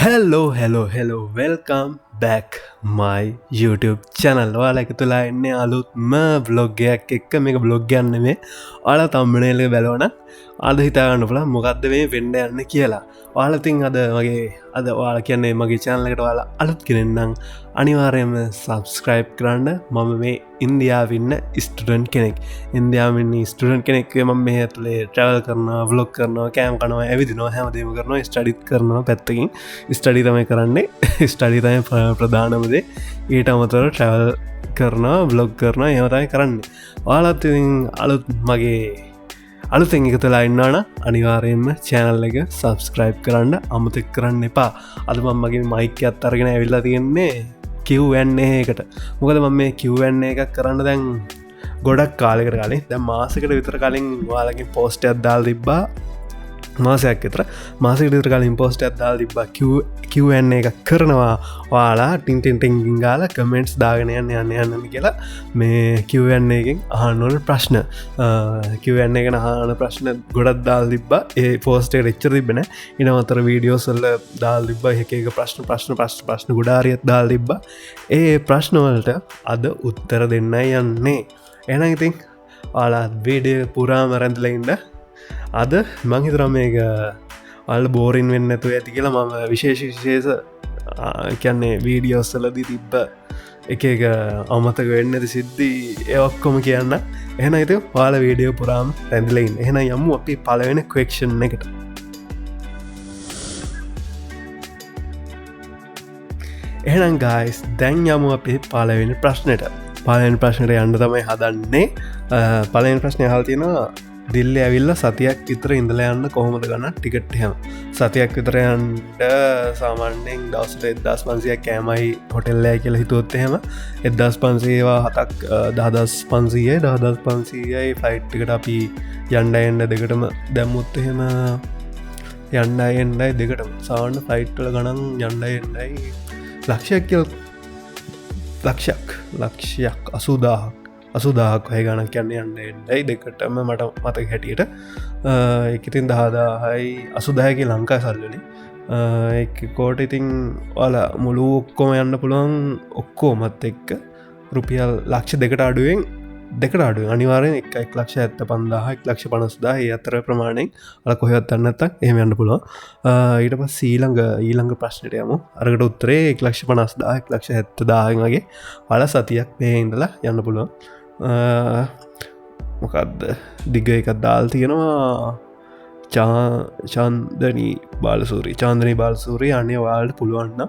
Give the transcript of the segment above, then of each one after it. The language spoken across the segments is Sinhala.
hello welcome back my YouTube channel. ඔයාලා එකතු වෙලා ඉන්නේ අලුත්ම vlog එකක් එක්ක. මේක vlog එකක් නෙමෙයි. ඔයාලා thumbnail එක බලවනම් අද හිතා ගන්න පුළුවන් මොකද්ද මේ වෙන්න යන්නේ කියලා. ඔයාලා ඉතින් අද ඔයාලා කියන්නේ මගේ channel එකට ඔයාලා අලුත් කෙනෙක් නම් අනිවාර්යයෙන්ම subscribe කරන්න. මම මේ ඉන්දියාවේ ඉන්න ස්ටුඩන්ට් කෙනෙක්. ඉන්දියාවේ ඉන්න ස්ටුඩන්ට් කෙනෙක්. මම මේ ඇතුලේ travel කරනවා, vlog කරනවා, කැම් කරනවා, ඇවිදිනවා, හැමදේම කරනවා, ස්ටඩි කරනවා පැත්තකින්. ස්ටඩි තමයි කරන්නේ. ස්ටඩි තමයි ප්‍රධානම දේ. ඊට අමතරව travel කරනවා, vlog කරනවා, ඒව තමයි කරන්නේ. ඔයාලත් ඉතින් මගේ අලුතෙන් එකතුලා ඉන්නවනම් අනිවාර්යයෙන්ම channel එක subscribe කරන්න අමතක කරන්න එපා. අද මම මගේ mic එකත් අරගෙන ඇවිල්ලා තියෙන්නේ Q&A එකට. මොකද මම මේ Q&A එකක් කරන්න දැන් ගොඩක් කාලයකට කලින් දැන් මාසෙකට විතර කලින් ඔයාලගෙන් post එකක් දාලා තිබ්බා. මාසයක් විතර කලින් post එකක් දාලා තිබ්බා Q&A එකක් කරනවා. ඔයාලා ටින් ගාලා comments දාගෙන යන්න කියලා මේ Q&A එකෙන් අහන්න ඕන ප්‍රශ්න. Q&A එකෙන් අහන ප්‍රශ්න ගොඩක් දාලා තිබ්බා. ඒ post එකට එච්චර තිබ්බේ නෑ. ඊට අමතර videos වල දාලා තිබ්බා එක ප්‍රශ්න ගොඩාරියක් දාලා තිබ්බා. ඒ ප්‍රශ්න වලට අද උත්තර දෙන්නයි යන්නේ. එහෙනම් ඉතින් ඔයාලා වීඩියෝ පුරාම රැඳිලා ඉන්න. අද මං හිතනවා මේක ඔයාලා බෝරින් වෙන්නේ නැතුව ඇති කියලා. මම විශේෂ කියන්නේ වීඩියෝස් වලදී තිබ්බ එක අමතක වෙන්නේ නැති සිද්ධි ඒ ඔක්කොම කියන්න. එහෙනම් ඉතින් ඔයාලා වීඩියෝ පුරාම රැඳිලා ඉන්න. එහෙනම් යමු අපි පළවෙනි question එකට. එහෙනම් guys දැන් යමු අපි පළවෙනි ප්‍රශ්නෙට. පළවෙනි ප්‍රශ්නෙට යන්න තමයි හදන්නේ. පළවෙනි ප්‍රශ්නේ අහලා තියෙනවා දිල්ලි ඇවිල්ල සතියක් විතර ඉඳලා යන්න කොහොමද ගන්න ටිකට් එහෙම. සතියක් විතර යන්න සාමාන්‍යයෙන් දවසට 1500ක් කෑමයි හොටෙල් එකේ කියලා හිතුවොත් එහෙම 1500 7,500යි 10500යි ෆ්ලයිට් එකට අපි යන්න දෙකටම දැම්මුත් එහෙම යන්න එන්නයි දෙකටම සාමාන්‍ය ෆ්ලයිට් වල ගණන් යන්න එන්නයි ලක්ෂයක් 80,000ක් වගේ ගණන් කියන්නේ යන්නයි දෙකටම මට මතක හැටියට. ඒකිතින් 10,000යි 80,000 ලංකා සල්ලනේ. කෝට ඉතින් ඔයාලා මුළු ඔක්කොම යන්න පුළුවන් ඔක්කෝමත් එක්ක රුපියල් ලක්ෂ දෙකට අඩුවෙන් අනිවාර්යෙන් 1,75,000 1,50,000 අතර ප්‍රමාණයෙන් ඔයාලා කොහෙවත් යන්න නැත්නම් එහෙම යන්න පුළුවන්. ඊට පස්සේ ඊළඟ ප්‍රශ්නෙට යමු. අරකට උත්තරේ 1,50,000 1,70,000 වගේ ඔයාලා සතියක් මේ ඉඳලා යන්න පුළුවන්. මොකක්ද දිග එකක් දාල් තියෙනවා චාන්දනී බාලසූරී අනේ ඔයාලට පුළුවන්න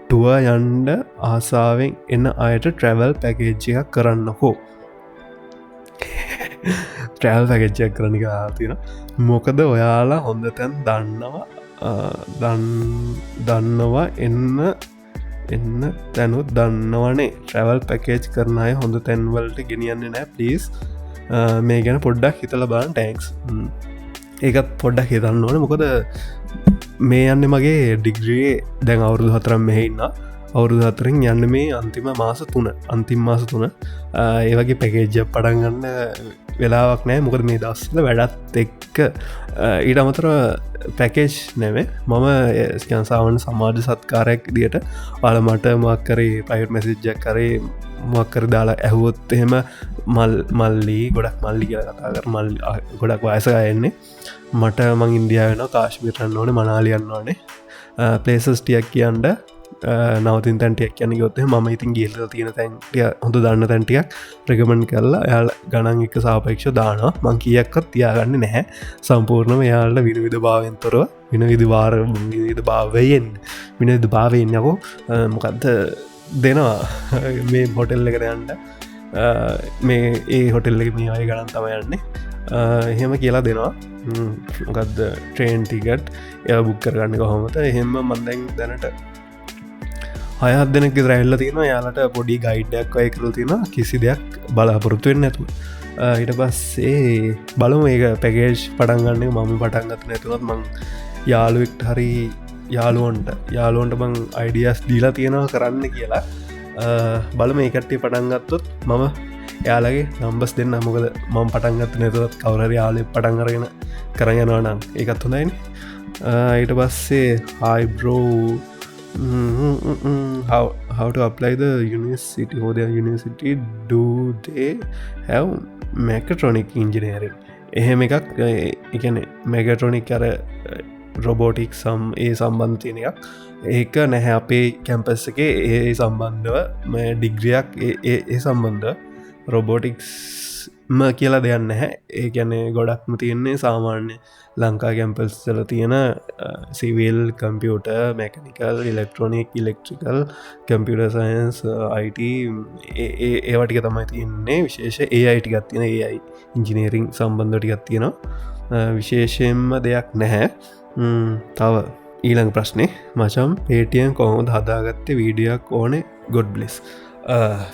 ටුව යන්ඩ ආසාාවෙන් එන්න අයට ට්‍රැවල් පැකේජ් එකක් කරන්නකෝ. ට්‍රැවල් පැකෙච්චක් කරනික ආතින. මොකද ඔයාලා හොඳ තැන් දන්නවා එන්න තැනුත් දන්නවනේ. ට්‍රැවල් පැකේජ් කරනය හොඳ තැන්වලට ගෙනියන්න නෑ පලිස්. මේ ගැන පොඩ්ඩක් හිතල බාන් ටැන්ක්ස්. ඒකත් පොඩ්ඩක් හිතන්න ඕන. මොකද මේ යන්න මගේ ඩිග්‍රියේ දැන් අවුරුදු 4 මෙහෙඉන්න. අවුරුදු 4න් යන්න මේ අන්තිම මාස 3 ඒවගේ පැකේජ්ජ පටන්ගන්න වෙලාවක් නෑ. මොකද මේ දස්සල වැඩත් එක්ක ඊට අමතර පැකේජ් නැවේ. මම ස්කන්සාවන් සමාජ සත්කාරයක් දිට ඔයාල මට මක්කරේ පයිට මැසිජ්ජක් කරේ මක්කර දාලා ඇහුවොත් එහෙම මල්ලි ගොඩක් මල්ලි කියල කතාකර මල් ගොඩක් වයසක එන්නේ මට මං ඉන්දියාවෙන කාශ්මිරන්න ඕන මනාලියන්න ඕනේ පලේසස් ටියක් කියන්ට නවතින් තැන්ටියක් කියන ගොත්ත ම ඉතින් ගිල්ල තියෙන තැන්ටිය හොඳ දන්න තැන්ටියක් ප්‍රගමන් කරලා යාල ගණන් එක සාපේක්ෂ දානවා. මං කියක්කත් තියාගන්න නැහැ. සම්පූර්ණම යාල විනිවිධ භාවෙන්තොරව විනිවිධ භාවයෙන් විනිවිධ භාවයෙන් යකෝ මොකක්ද දෙනවා මේ හොටෙල් එකට යන්න මේ ඒ හොටෙල් එක මේ අය ගණන් තම යන්නේ එහෙම කියලා දෙනවා. මොකක්ද ට්‍රේන් ටිකට් එය බුක් කරගන්න කොහොමත එහෙම මන්දැන් දැනට හයත් දෙනෙක් රැල්ල තියෙන යාලට පොඩි ගයිඩ්ඩක් අය කරල තියෙන කිසි දෙයක් බලාපොරොත්තුවෙන් නැතුව. ඊට පස්සේ බලමු ඒක පැකේජ් පටන්ගන්නේ මම පටන්ගත නැතුවත් මං යාළුවෙක්ට හරි යාලුවන්ට බං අයිඩියස් දීලා තියෙනවා කරන්න කියලා බලම ඒකට්ටේ පටන්ගත්තොත් මම යාලගේ නම්බස් දෙන්න. මොකද මම පටන්ගත්ත නැතුවත් කවුරර යාලෙ පටන්ගරගෙන කරගනවා නම් ඒකත් හොඳයින. ඊට පස්සේ හයිබ්‍රෝ how to apply the university or their university, do they have mechatronic engineering? එහෙම එකක් එකන මෙගට්‍රොනික් අර රොබෝටික් ඒ සම්බන්ධ තියෙන එකක් ඒක නැහැ අපේ කැම්පස් එක ඒ සම්බන්ධව ඩිග්‍රියක් ඒ සම්බන්ධ රොබෝටික්ස්ම කියලා දෙයන්න හැ ඒ ගැන ගොඩක්ම තියෙන්නේ සාමාන්‍ය ලංකා කැම්පස්ල තියෙන civil computer mechanical electronic electrical computer science IT ඒවටික තමයි තියන්නේ විශේෂ ඒ අයිටිකත් තියෙන ඒයි ඉංජිනීරිං සම්බන්ධටිකත් තියෙනවා විශේෂයෙන්ම දෙයක් නැහැ තව ඊළඟ ප්‍රශ්නය මචම් පේටියම් කොහොමද හදාගත්තේ වීඩියක් ඕනේ ගොඩ් බ්ලෙස්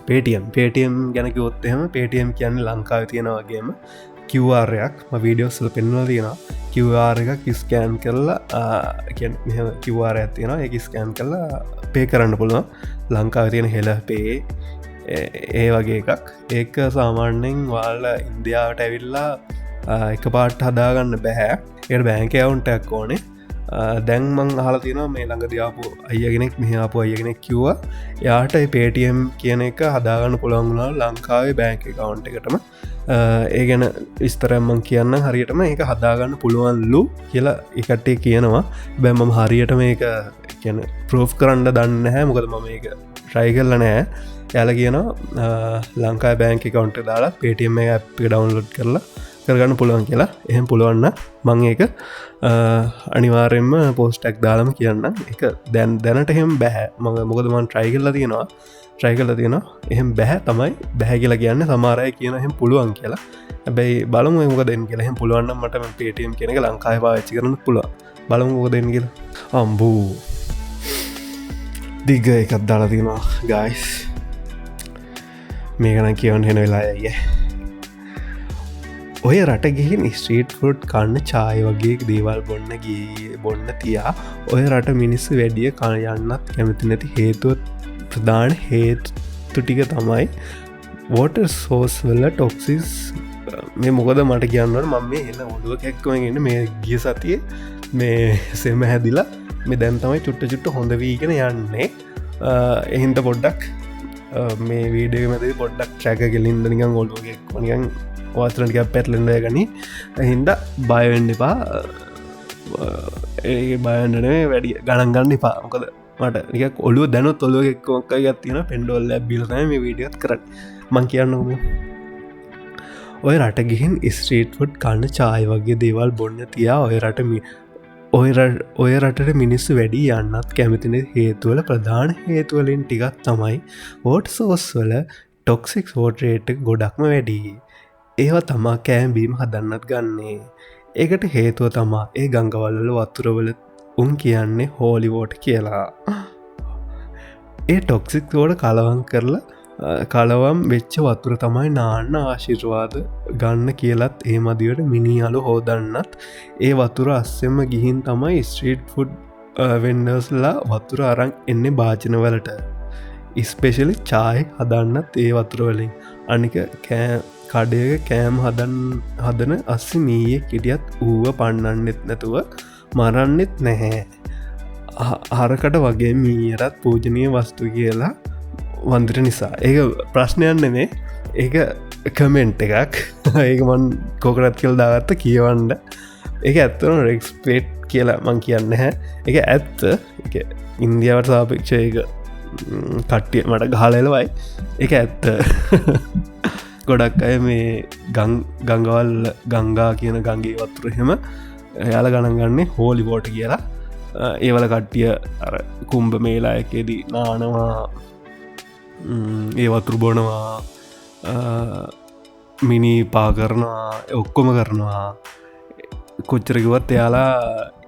පේටියම් ගැනකිවොත්තෙම පේටියම් කියන්න ලංකාව තියෙනවාගේම කිව්වාරයක් වීඩියෝස්සල පෙන්වා තියෙනවා කිව්වාර එකක් ස්කෑන් කරලා කිව්වාර ඇත්තියෙන එක ස්කෑන් කරලා පේ කරන්න පුළුවන් ලංකාව තියෙන හෙල පේ ඒ වගේ එකක් ඒක සාමාන්‍යෙන් වාල ඉන්දියාවට ඇවිල්ලා එක පාට් හදාගන්න බැහැ එයට බෑංක අවුන්ටක් ඕනේ දැන් මං හල තින මේ ළඟ දයාපු අයගෙනෙක් මෙහාපු අයගෙනෙක් කිව්වා යාට පේටියම් කියන එක හදාගන්න පුළොන්ගුණා ලංකාවේ බෑංක කවුන්ට එකටම ඒ ගැන විස්තරම්මන් කියන්න හරියටම ඒක හදාගන්න පුළුවන්ලු කියලා එකටේ කියනවා බැම්මම හරියට මේක කියන ප්‍රෝ් කරන්න දන්න හැ මොකද මම ඒක ට්‍රයි කරල නෑ යාල කියනවා ලංකා බෑංක කවුන්ට දාලා පේටියම් එක ඩවන්ලෝඩ් කරලා කරගන්න පුළුවන් කියලා එහෙම පුළුවන්න මං ඒක අනිවාරෙන්ම පෝස්ටක් දාලම කියන්න එක දැනට එහෙම බැහැ මඟ මොකදමන් ට්‍රයි කරලා තියෙනවා ට්‍රයි කරලා තියෙනවා එහෙම බැහැ තමයි බැහැ කියලා කියන්න සමාරය කියන එහෙම පුළුවන් කියලා ඇබැයි බලමු මොක දෙන්න කියලා එහෙම පුළුවන්න මට පේටම් කෙනෙක ලංකාය පාච්චි කරන්න පුළුව බලමු මොක දෙන්න කියලා අම්බූ දිග එකත් දාලා තියෙනවා ගයිස් මේකන කියවන්න හෙන වෙලා ඇය ඔය රට ගිහින් ස්ට්‍රීට් ෆුඩ් කන්න චාය වගේ දේවල් බොන්න තියා ඔය රට මිනිස්සු වැඩිය කන යන්නත් කැමති නැති හේතුවත් ප්‍රධාන හේතු ටික තමයි වෝටර් සෝස් වල ටොක්සිස් මේ මොකද මට කියන්නට මම මේ එන්න ඔඩුව කැක්කවගන්න මේ ගිය සතිය මේ සෙම හැදිලා මේ දැන් තමයි චුට්ට හොඳ වීගෙන යන්නේ එහින්ද පොඩ්ඩක් මේ වීඩිය මැද පොඩ්ඩක් ට්‍රැක කෙලින්ද නිකන් ඔඩුවගෙක් නිකන් වාතරටික පැටලෙන්ඩ ගනි හින්ද බයවෙන්න එපා ඒ බයන්ඩනේ වැඩි ගණන්ගන්න එපා මොකද මට නික ඔලු දැන තොලුව එක්කොක් ගත්තින පෙන්ඩෝල් බිලනම මේ වීඩියත් කරන්න මං කියන්නම ඔය රට ගිහින් ස්ට්‍රීට් ෆුඩ් කන්න චාය වගේ දේවල් බොන්න තියා ඔය රටට මිනිස්සු වැඩි යන්නත් කැමතින හේතුවල ප්‍රධාන හේතුවලින් ටිකක් තමයි වෝට් සෝස් වල ටොක්සික් ෝටරේට ගොඩක්ම වැඩී ඒවා තමා කෑම්බීම හදන්නත් ගන්නේ ඒකට හේතුව තමා ඒ ගංගවල්ල වත්තුරවල උන් කියන්නේ හෝලිවෝට කියලා ඒ ටොක්සික් වෝඩ කලවන් කරලා කලවම් වෙච්ච වතුර තමයි නාන්න ආශිර්වාද ගන්න කියලත් ඒ මදිවට මිනිහලු හෝදන්නත් ඒ වතුර අස්සෙම ගිහින් තමයි ස්ට්‍රීට් ෆුඩ් වෙන්ඩර්ස්ලා වතුර අරං එන්නේ භාජනවලට ඉස්පේශලි චාය හදන්නත් ඒ වතුරවලින් අනික කඩයක කෑම් හදන අස්සි මීය කෙටියත් ඌව පන්නන්නෙත් නැතුව මරන්නෙත් නැහැ හරකට වගේ මීයරත් පූජනය වස්තු කියලා වන්දර නිසා ඒ ප්‍රශ්නයන්න නෙමේ ඒක කමෙන්ට් එකක් ඒකමන් කොකරත් කියල් දාගත්ත කියවන්ඩ එක ඇත්තන රෙක්ස්පේට් කියලා මං කියන්න හැ එක ඇත්ත එක ඉන්දියාවට සාපේක්ෂයක කට්ටිය මට ගහලලවයි එක ඇත්ත ගොඩක් අය මේ ගංගවල් ගංගා කියන ගංගේ වත්තුර හෙම යාල ගණන්ගන්නේ හෝලි බෝට කියලා ඒවල කට්ටිය කුම්භ මේලායකෙදී නානවා ඒ වතුර බොනවා මිනි පා කරනවා ඔක්කොම කරනවා කොච්චරකිවත් එයාලා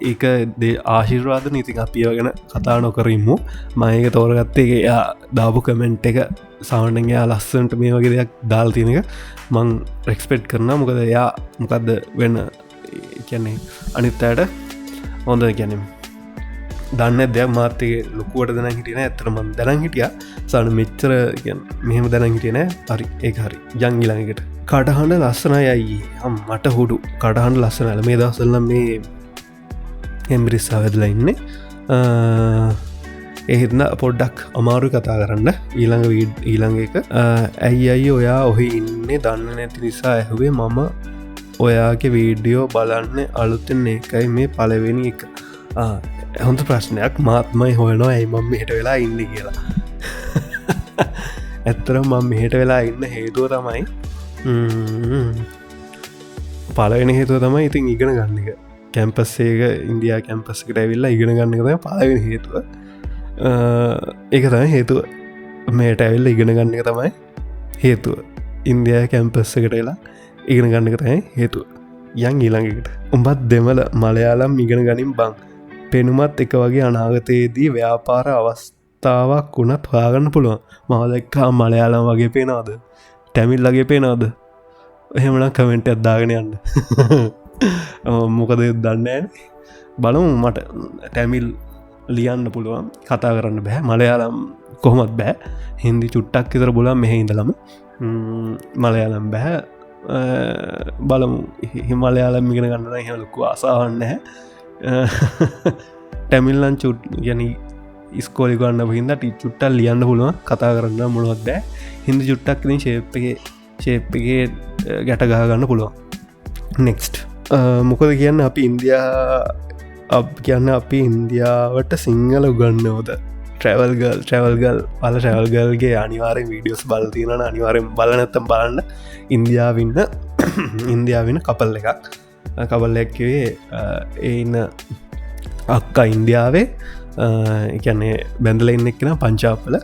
ඒක දේ ආශිර්වාද නීතික අපිය ගැන කතා නොකරම්මු මයක තෝරගත්තේ එයා දාපු කමෙන්ට් එක සවන්ඩයා ලස්සන්ට මේ වගේ දෙයක් දාල් තියනක මං රෙක්ස්පෙට් කරන මොකද එයා මොකක්ද වෙන්න කියන්නේ අනිත්තයට හොඳ ගැනම් දන්න දෙයක් මාතක ලොකුවට දන හිටියන ඇතරම දැන හිටිය සන මෙච්චර මෙහම දැන හිටියන හරි ඒ හරි ජංගිලඟකට කටහන්න ලස්සන යයි මට හුඩු කටහන් ලස්සනල මේ දසල්ල මේ එම්බිරිස්සා වැදලා ඉන්න එහෙත්න පොඩ්ඩක් අමාරු කතා කරන්න ඊළඟ එක ඇයි අයි ඔයා ඔහි ඉන්නේ දන්න නැති නිසා ඇහුවේ මම ඔයාගේ වීඩියෝ බලන්න අලුත්තෙන් එකයි මේ පලවෙනි එක හොඳ ප්‍රශ්නයක් මාත්මයි හොයනවා ඇයි මම මෙහෙට වෙලා ඉන්න කියලා ඇත්තරම් මම මෙහෙට වෙලා ඉන්න හේතුව තමයි පලවෙන හේතුව තමයි ඉතින් ඉගෙන ගන්න එක කැම්පස්සේක ඉන්දයා කැම්පස්සකට ඇවිල්ලා ඉගෙන ගන්න එක පලවෙන හේතුව ඒක තමයි හේතුව මේට ඇවිල්ල ඉගෙන ගන්න එක තමයි හේතුව ඉන්දයා කැම්පස්සකට වෙලා ඉගෙන ගන්න එක තමයි හේතුව යන් ඊළඟකට උඹත් දෙමළ මලයාලම් ඉගෙන ගනින් බං පෙනුමත් එක වගේ අනාගතයේදී ව්‍යාපාර අවස්ථාවක් වුණත් හොයාගන්න පුළුවන් මහදක්කා මලයාලම් වගේ පේනවාද ටැමිල් ලගේ පේනවාද එහෙමන කමෙන්ට් අද්දාගෙන යන්න මොකද දන්න බලමු මට ටැමිල් ලියන්න පුළුවන් කතා කරන්න බෑ මලයාලම් කොහොමත් බෑ හින්දි චුට්ටක් ඉතර බුලන් මෙහ ඉඳලම මලයාලම් බෑ බලමු හිමලයාලම් ඉගෙන ගන්න හලුකු අසාහන්න ටැමිල්ලන් චුට් ගැන ස්කෝලි ගන්න හිද ටි චුට්ටල් ලියන්න පුළුවන් කතා කරන්න මොළුවත් බෑ හින්දි චුට්ටක්කින් ශේප්ගේ ගැට ගහගන්න පුළුවන් නෙක්ස්ට් මොකද කියන්න අපි ඉන්දයා කියන්න අපි ඉන්දියාවට සිංහල උගන්නවද ට්‍රවල්ගල් පල ට්‍රවල්ගල්ගේ අනිවාරෙන් වීඩියෝස් බලතින අනිවාරෙන් බලනැත්තම් බලන්න ඉන්දියාවෙන කපල් එකක් කබල්ලැක්කවේ ඒන්න අක්කා ඉන්දියාවේ එකන්නේ බැඳල ඉන්නෙක්ෙන පංචාපල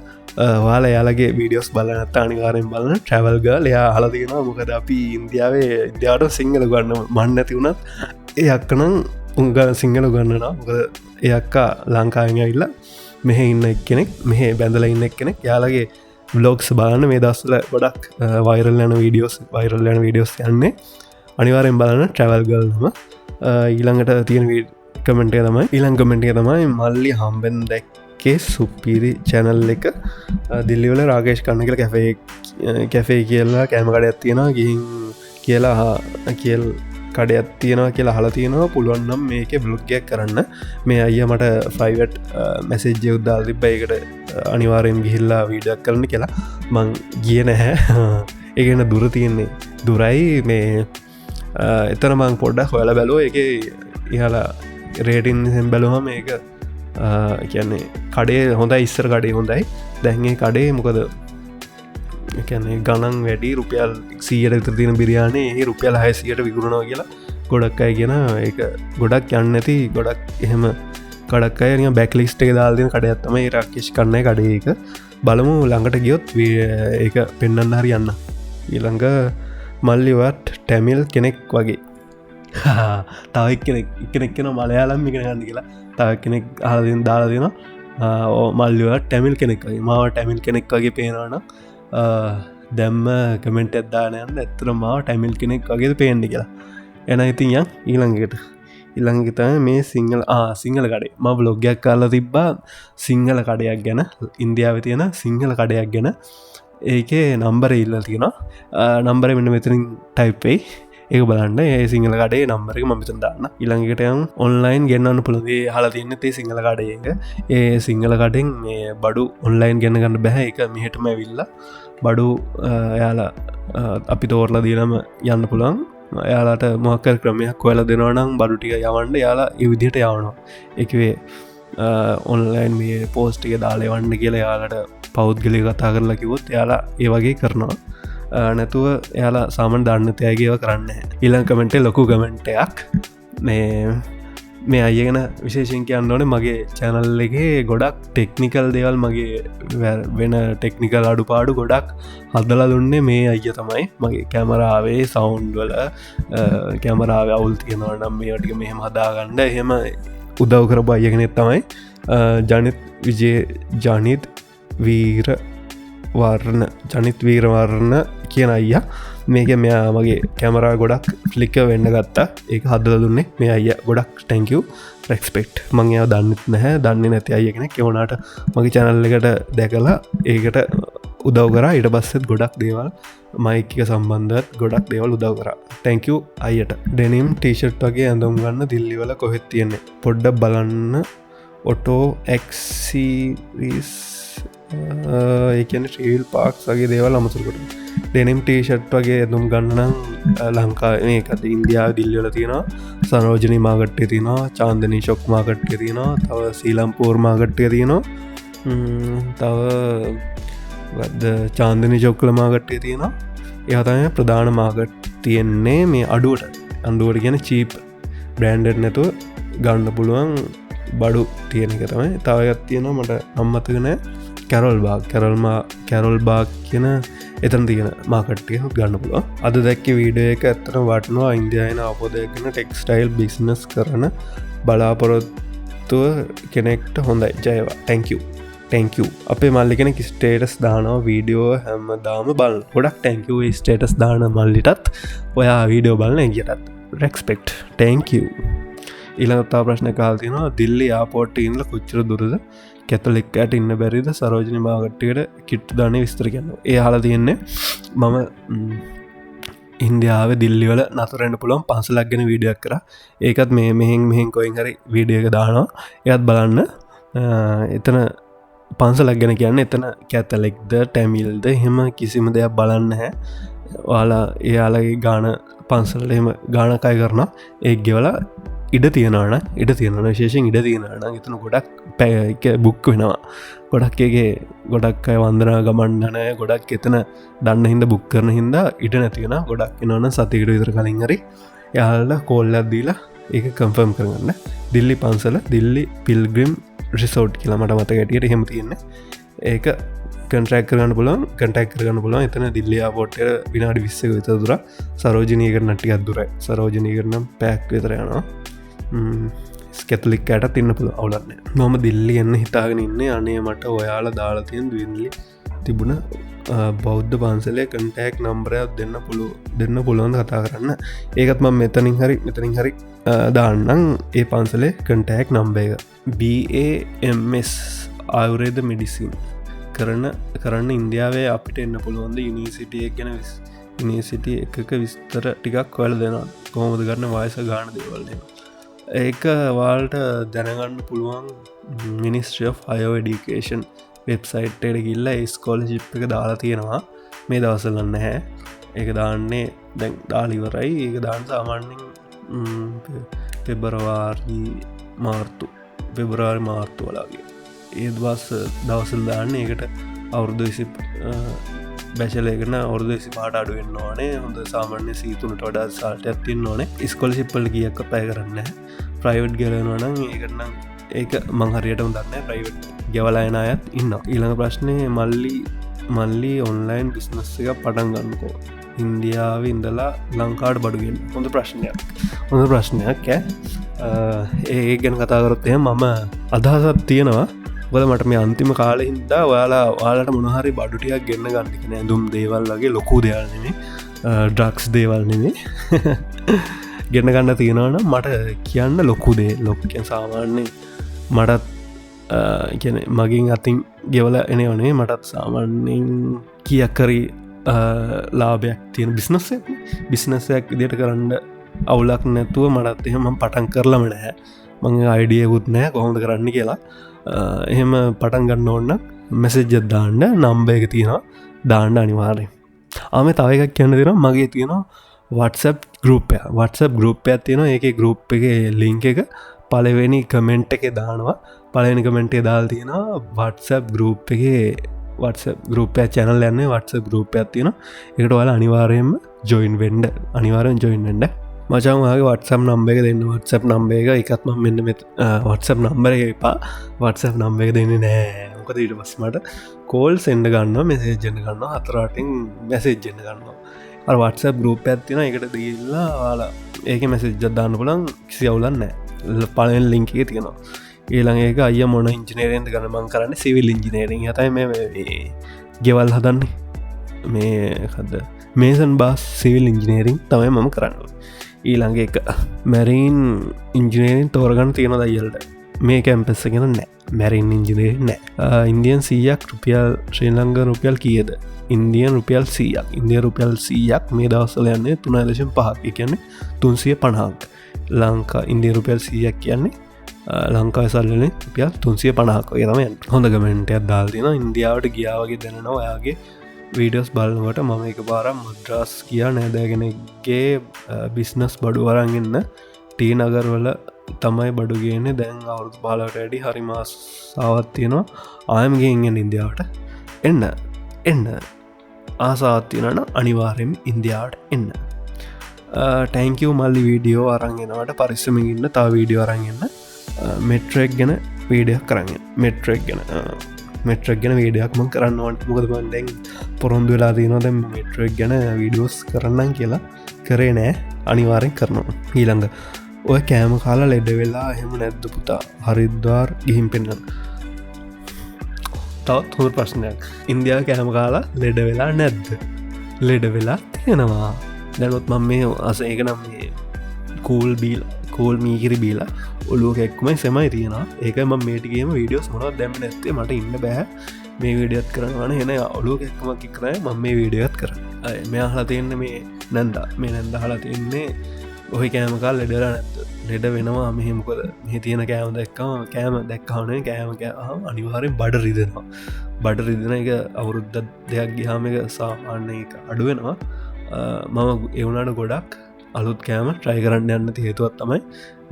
වාල යාලගේ වීඩියෝස් බලනත් අනිවාරෙන් බලන ට්‍රවල්ගල් එයා හලතියෙන මොකද අපි ඉන්දියාවේ ඉන්දයාට සිංහල ගන්න මන්න ඇති වුණත් ඒ අක්කනම් උංග සිංහල ගන්නනා මොකද එයක්කා ලංකාවෙන් ඇවිල්ල මෙහ ඉන්න කෙනෙක් මෙහ බැඳල ඉන්න කෙනෙක් යාලගේ බ්ලොග්ස් බලන්න මේ දස්සල ගොඩක් වයිරල් යන වීඩියෝස් වයිරල් යන වීඩියෝස් යන්නේ අනිවාරෙන් බලන්න ට්‍රවල්ගල්නම ඊළඟට තියෙන කමෙන්ටේ තමයි ඊළංකමෙන්ටේ තමයි මල්ලි හම්බෙන් දැක්කේ සුපිරි චැනල් එක දිල්ලිවල රාගේෂ් කන්න කියල කැෆේ කියලා කෑමකඩ ඇත්තියෙන ගිහින් කියලා කියල් කඩයක් තියෙනවා කියලා හලා තියෙනවා පුළුවන්නම් මේක බ්ලොග්ගයක් කරන්න මේ අයිය මට ෆයිවට් මැසේජ්ජ උද්දාල් තිබ්බයිකට අනිවාරයෙන් ගිහිල්ලා වීඩක් කරන කියලා මං ගිය නැහැ ඒගන්න දුර තියෙන්නේ දුරයි මේ එතන මං පොඩ්ඩක් හොල බැලෝ එක ඉහලා රේටින් සැම් බැලුහම ඒක කියන්නේ කඩේ හොඳයි ඉස්සර කඩේ හොඳයි දැන්ගේ කඩේ මොකද එකන්නේ ගණන් වැඩි රුපියල් සීයට විතර තියෙන බිරියානේ ඒ රුපියල් 600ට විකුණනවා කියලා ගොඩක් අය කියන ඒක ගොඩක් යන්න ඇති ගොඩක් එහෙම කඩක් අය නිකන් බෑක් ලිස්ට් එකේ දාලා දෙන කඩයක් තමයි රාකේෂ් කන්නයි කඩේ එක බලමු ළඟට ගියොත් ඒක පෙන්වන්න හරි යන්න ඊළඟ මල්ලිවත් ටැමිල් කෙනෙක් වගේ තව කෙනෙක් කියන මලයාලම් ඉගෙන ගන්න කියලා තව කෙනෙක් අහලා දෙන දාලා දෙනවා මල්ලිවත් ටැමිල් කෙනෙක් වගේ මාව ටැමිල් කෙනෙක් වගේ පේනවනම් දැම්ම කමෙන්ට් ඇත්දානයන්න ඇත්තර මාව ටැමිල් කෙනෙක් වගේ පේෙන්ඩි කියලා එන ඉතින් යන් ඊළඟත මේ සිංහල කඩේ ම බ්ලොග්ගයක් කාලා තිබ්බා සිංහල කඩයක් ගැන ඉන්දියාව තියෙන සිංහල කඩයක් ගැන ඒකේ නම්බර ඉල්ල තියෙනවා නම්බර මෙන්න මෙතරින් ටයිප්වෙයි ඒක බලන්න ඒ සිංහල කඩේ නම්බරක මමිතන් දාන්න ඉළඟටයන් ඔන්ලයින් ගන්නන්න පුළදේ හලා තියන්න තේ සිංහල කඩයක ඒ සිංහල කඩෙන් මේ බඩු ඔන්ලයින් ගන්න ගන්න බැහැ එක මිහටම ඇවිල්ල බඩු යාලා අපි තෝරලා දීනම යන්න පුළන් යාලාට මොකර ක්‍රමයක් කොල දෙනවනම් බඩු ටික යවන්ඩ යාලා විදිහට යවනවා එකවේ ඔන්ලයින් මේ පෝස්ටික දාලේ වන්න කියලා යාලට පෞද්ගලි කතා කරලා කිවොත් යාලා ඒ වගේ කරනවා නැතුව එයාලා සාමන් දන්න තෑගේව කරන්න ඉලං කමෙන්ටේ ලොකු කමෙන්ටයක් මේ අයගෙන විශේෂෙන් කියන්න ඕනේ මගේ චැනල් එකේ ගොඩක් ටෙක්නිකල් දේවල් මගේ වෙන ටෙක්නිකල් අඩු පාඩු ගොඩක් හදල දුන්නේ මේ අය තමයි මගේ කැමරාවේ සවුන්්වල කැමරාව අවුල් තියෙනවනම් මේටික මෙහෙම හදාගන්න එහෙම උදව් කරපු අයගෙනෙත් තමයි ජනිත් විජේ ජනිත් ජනිත් වීරවරණ කියන අයියා මේක මෙයා මගේ කැමරා ගොඩක් ෆ්ලික වෙන්න ගත්තා ඒක හදල දුන්නේ මේ අය ගොඩක් ටැංකව රෙක්ස්පෙක්් මං එයා දන්නෙත් නැහැ දන්නේ නැති අයගෙන කෙවුණට මගේ චැනල්ල එකට දැකලා ඒකට උදව් කර ඉට බස්සෙත් ගොඩක් දේවල් මයික සම්බන්ධත් ගොඩක් දේවල් උදව් කර ටැංකව අයට ඩෙනම් ටීෂට් වගේ ඇඳම් ගන්න දිල්ලිවල කොහෙත් තියෙන්නේ පොඩ්ඩක් බලන්න ඔටෝ එක්සිරිස් ඒකන ටීල් පාක්ස් වගේ දේවල් අමතුරකට ඩෙනම් ටීෂට් වගේ ඇතුම් ගන්නනම් ලංකා ඒකද ඉන්දියාව දිල්ලිවල තියෙනවා සනෝජනී මාගට්ටය තියෙනවා චාන්දනී ශොක් මාගට්ටය තියෙනවා තව සීලම්පූර් මාගට්ටය තියෙනවා තව චාන්දනී චොක්කල මාගට්ටය තියෙනවා ඒතම ප්‍රධාන මාගට් තියෙන්නේ මේ අඩුවට අන්දුවට කියන චීප් බ්‍රෑන්ඩර් නැතුව ගන්න පුළුවන් බඩු තියෙන එක තමයි තවයත් තියෙනවා මට අම්මතකන කැරොල් බාක් කියන එතන තියෙන මාකට්ටිය ගන්න පුළුව අද දැක්ක වීඩියෝ එක ඇත්තන වටනවා ඉන්දයායන අපෝදයකන ටෙක්ස්ටයිල් බිස්නස් කරන බලාපොරොත්තුව කෙනෙක්ට හොඳයි ජයවා ටැංකව අපේ මල්ලිකෙන ස්ටේටස් දානවා වීඩියෝ හැම දාම බල් ගොඩක් ටැංකව ස්ටේටස් දාන මල්ලිටත් ඔයා වීඩියෝ බලන ගටත් රෙක්ස්පෙක්් ටැංකව ඉළඟත්තා ප්‍රශ්න කාල්තිනවා දිල්ලි ආපෝට් ඉන්ල කොච්චර දුරද කැතලෙක්කට ඉන්න බැරිද සරෝජනි මාගට්ටියට කිට් දානය විස්තර කියන්න ඒ හල තියෙන්නේ මම ඉන්දියාව දිල්ලිවල නතරන්න පුළොන් පන්සලක් ගැන වීඩියක් කර ඒකත් මේ මෙහෙන් කොයින් හරි වීඩියක දානවා එයත් බලන්න එතන පන්සලක් ගැන කියන්න එතන කැතලෙක්ද ටැමිල්ද හෙම කිසිම දෙයක් බලන්න හැ වාලා එයාලගේ ගාන පන්සලට එම ගානකයි කරන ඒ ගෙවලා ඉඩ තියෙනන ඉඩ තියෙන ශේෂෙන් ඉඩ තියෙනන එතන ගොඩක් පැක බුක් වෙනවා ගොඩක්ගේ ගොඩක් අය වන්දනා ගමන්ඩනය ගොඩක් එතන දන්න හිද බුක් කරන හිද ඉඩ නැතිවෙන ගොඩක් එනවන සතිකට විතර කලින් හරි යාල්ල කෝල්ලත් දීලා ඒක කම්ෆර්ම් කරගන්න දිල්ලි පන්සල දිල්ලි පිල්ග්‍රිම් රිසෝට් කියලා මට මත ගැටියට හෙම තියෙන ඒක කටරක් කරන්න පුලන් කටක් කරන්න පුලන් එතන දිල්ලියා පොට්ට විනාඩි විස්සක විත දුර සරෝජනය කරනට්ටික් අදුර සරෝජනය කරනම් පැක් විතර යනවා ස්කැතලික් ඇයට තින්න පුළ අවුලන්න මම දිල්ලි එන්න හිතාගෙන ඉන්න අනේ මට ඔයාල දාලතියෙන් දවිල්ලි තිබුණ බෞද්ධ පන්සලේ කටෑක් නම්බරයක් දෙන්න පුළුවන් කතා කරන්න ඒකත් ම මෙතනින් හරි දාන්නම් ඒ පන්සලේ කටෑක් නම්බේ BAMS ආයුරේද මෙඩිසින් කරන්න ඉන්දියාවේ අපිට එන්න පුළුවන්ද යුනිසිටිය ගැන යුනිසිටිය එකක විස්තර ටිකක් වල දෙනවා කොහොමද කරන්න වයස ගාන දේවල්න්නේ ඒක වාල්ට දැනගන්න පුළුවන් මිනිස්ට්‍රිය හයෝ ඩිකේෂන් වෙබ්සයිට්ට ගිල්ල ස්කෝලජිප් එක දාලා තියෙනවා මේ දවසලන්න හැ ඒක දාන්නේ දැන් දාලිවරයි ඒක දාන්න සාමාන්‍යෙන් පෙබරවාරි මාර්තු වලාගේ ඒත් බස් දවසල් දාන්න ඒකට අවුරුදු බැචලේකන අවුරදසි පාට අඩුවෙන් ඕනේ හොඳ සාමාන්‍ය සීතුනට වඩා සාට ඇත්තින් ඕනේ ස්කොලසිප්පල කියක්ක පැය කරන්න ප්‍රයිවට් ගෙලනවනම් ඒකරනම් ඒක මංහරියටම දන්න ප්‍රයිවට් ගෙවලායන අයත් ඉන්න ඊළඟ ප්‍රශ්නය මල්ලි ඔන්ලයින් බිස්නස් එක පටන් ගන්නකෝ ඉන්දියාව ඉඳලා ලංකාඩ බඩුගෙන් හොඳ ප්‍රශ්නයක් ඒ ගැන කතාකරොත්තය මම අදහසත් තියෙනවා ගොද මට මේ අන්තිම කාල හින්දා ඔයාලට මොනහරි බඩුටියක් ගෙන්න්න ගන්නිකන ඇඳුම් දේවල් වගේ ලොකු දෙයල්නෙමේ ඩ්‍රක්ස් දේවල් නෙමේ ගෙන්න්න ගන්න තියෙනවන මට කියන්න ලොකුදේ ලොක්කෙන් සාමාන්‍ය මටත් කියන මගින් අතින් ගෙවල එනවනේ මටත් සාමාන්‍යෙන් කියක්කරි ලාභයක් තියෙන බිස්නසයක් ඉදිට කරන්න අවුලක් නැතුව මටත් එහෙම පටන් කරලම නැහැ මං අයිඩියකුත් නෑ කොහොඳ කරන්න කියලා එහෙම පටන් ගන්න ඕන්න මැසෙජ්ජත් දාන්න නම්බ එක තියෙනවා දාන්න අනිවාරය ආම තව එකක් කියන්න දෙෙන මගේ තියෙනවා WhatsApp ගරුප්පයක් තියෙනවා ඒක ගරුප් එක ලිංක එක පලවෙනි කමෙන්ට් එක දානවා පලවෙනි කමෙන්ටේ දාල් තියෙනවා WhatsApp ගරුප් එක WhatsApp ගරුපය චැනල් යන්න WhatsApp ගරුපයක් තියෙන එකට වල අනිවාරයෙන්ම ජොයින් වෙන්ඩ අනිවාරෙන් ජොයින් වෙන්ඩ මචන්ගේ WhatsApp නම්බ එක දෙන්න WhatsApp නම්බ එක එකත්ම මෙන්න WhatsApp නම්බර එක එපා WhatsApp නම්බ එක දෙන්න නෑ මොකද ඊට පස්මට කෝල් සෙන්ඩ ගන්න මෙසේජ්ජන ගන්න හතරටින් මැසේජ්ජන ගන්නවා WhatsApp ගරුප ඇත්තින එකට දීල්ලා වාලා ඒක මැසේජ්ජත් දාන්න පුලන් කිසි අවුලන්න පලෙන් ලිංක එක තියෙනවා ඒළඟ ඒක අය මොන ඉංජිනේරෙන්ද ගන මං කරන්න සිවිල් ඉංජිනේරින් හතයි මේ ගෙවල් හදන්නේ මේ හද මේසන් බාස් සිවිල් ඉංජිනේරින් තමයි මම කරන්න ඊළඟ එක මැරීන් ඉංජිනේරින් තෝරගන්න තියෙන දයිල්ට මේ කැම්පෙස්ස ගෙන නෑ මැරින් ඉංජිනේර නෑ ඉන්දියන් 100ක් රුපියල් ශ්‍රී ලංඟ රුපියල් කියද ඉන්දියන් රුපියල් 100ක් ඉන්දිය රුපියල් 100ක් මේ දවස්සල යන්නේ 3.5 කියන්නේ 350ක් ලංකා ඉන්දිය රුපියල් 100ක් කියන්නේ ලංකාව සල්ලන රුපියල් 350ක් වගේ තමයි හොඳ කමෙන්ටයක් දාලා තියෙනවා ඉන්දියාවට ගියා වගේ දැනෙනවා ඔයාගේ වීඩියෝස් බලනකොට මම එක පාරක් මද්‍රාස් කියා නෑදෑගෙනගේ බිස්නස් බඩු අරන්ගන්න ටී නගර්වල තමයි බඩු ගේන්නේ දැන් අවුරුදු 15ට වැඩි හරි මාසාවක් තියෙනවා ආයම ගෙන්ගෙන ඉන්දියාවට එන්න ආසාවත් තියෙනවනම් අනිවාර්යෙන්ම ඉන්දියාවට එන්න ටැංකව මල්ලි වීඩියෝ අරන්ගෙනවට පරිස්සමින් ඉන්න තා වීඩියෝ අරන්ගන්න මෙට්‍රෙක් ගැන වීඩියක් කරන්න මෙට්‍රෙක් ගැන වීඩියක්ම කරන්නවට මොකද බන්ඩැන් පොරොන්දු වෙලා තියනොද මෙට්‍රෙක් ගැන වීඩියෝස් කරන්නම් කියලා කරේ නෑ අනිවාරෙන් කරනවා ඊළඟ ඔය කෑම කාලා ලෙඩ වෙලා එහෙම නැද්ද පුතා හරිද්වාර් ගිහිම් පෙන්න්න තවත් හොඳ ප්‍රශ්නයක් ඉන්දියාව කෑම කාලා ලෙඩ වෙලා නැද්ද ලෙඩ වෙලා තියෙනවා දැනොත් මම මේ අස ඒක නම් මේ කූල් මීකිරි බීලා ඔලුව එක්කුමයි සෙමයි තියෙනවා ඒක ම මේටිගේම වීඩියෝස් මොනත් දැම නැත්තේ මට ඉන්න බෑ මේ වීඩියත් කරනවන හෙන ඔලුව එක්කමක් කරය ම මේ වීඩියත් කර මෙයා හලා තියන්න මේ නැන්ද මේ නැන්ද හලා තියන්නේ ඔහි කෑමකාල් ලෙඩලා නැත්ත ලෙඩ වෙනවා මෙහෙමකොද මෙ තියෙන කෑම දැක්කම කෑම දැක්කාවනේ කෑම අනිවාරෙන් බඩ රිදෙනවා බඩ රිදෙන එක අවුරුද්ධ දෙයක් ගිහාම එක සාමාන්‍ය එක අඩුවෙනවා මම එවුණට ගොඩක් අලුත් කෑම ට්‍රයි කරන්න යන්න හේතුවත් තමයි